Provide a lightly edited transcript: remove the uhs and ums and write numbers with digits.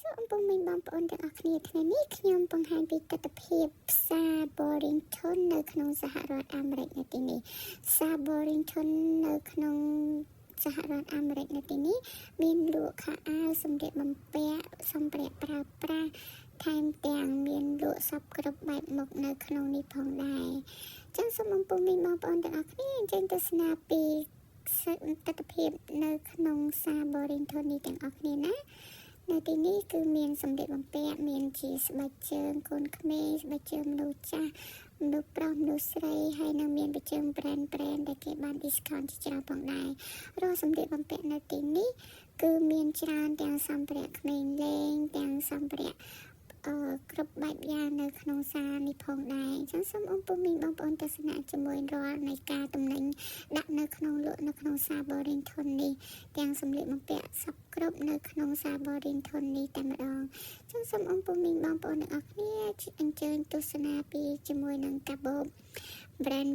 សូមពុំមានបងប្អូនទាំងអស់គ្នាថ្ងៃនេះខ្ញុំបង្ហាញពីទស្សនវិជ្ជាផ្សារ Borington នៅក្នុងសហរដ្ឋអាមេរិកនៅទីនេះផ្សារ Borington នៅក្នុងសហរដ្ឋអាមេរិកនៅទីនេះមានលក់ខោអាវសម្លៀកបំពាក់សម្ភារៈប្រើប្រាស់ថែមទាំងមានលក់សពគ្រប់បែបមុខនៅក្នុងនេះផងដែរចឹងសូមពុំមានបងប្អូនទាំងអស់គ្នាអញ្ជើញទស្សនាពីទស្សនវិជ្ជានៅក្នុងផ្សារ Borington នេះទាំងអស់គ្នាណានៅទីនេះគឺមានសម្លៀកបំពាក់មានជាស្បែកជើងកូនក្មេងស្បែកជើងមនុស្សចាស់មនុស្សប្រុសមនុស្សស្រីហើយនៅមានបច្ចេកbrand ដែលគេបាន discount ជាច្រើនផងដែររាល់សម្លៀកបំពាក់នៅទីនេះគឺមានច្រើនទាំងសម្ភារៈក្មេងលេងទាំងសម្ភារៈគ្រប់បែបយ៉ាងនៅក្នុងផ្សារនេះផងដែរអញ្ចឹងសូមអរគុណមីងបងប្អូនទស្សនាជាមួយរាល់នៃការទំនិញដាក់នៅក្នុងលក់នៅក្នុងផ្សារ Borington នេះទាំងសម្លៀកបំពាក់សពគ្រប់នៅក្នុងផ្សារ Borington នេះតែម្ដងអញ្ចឹងសូមអរគុណមីងបងប្អូនទាំងអស់គ្នាអញ្ជើញទស្សនាពីជាមួយនឹងកាបូប brand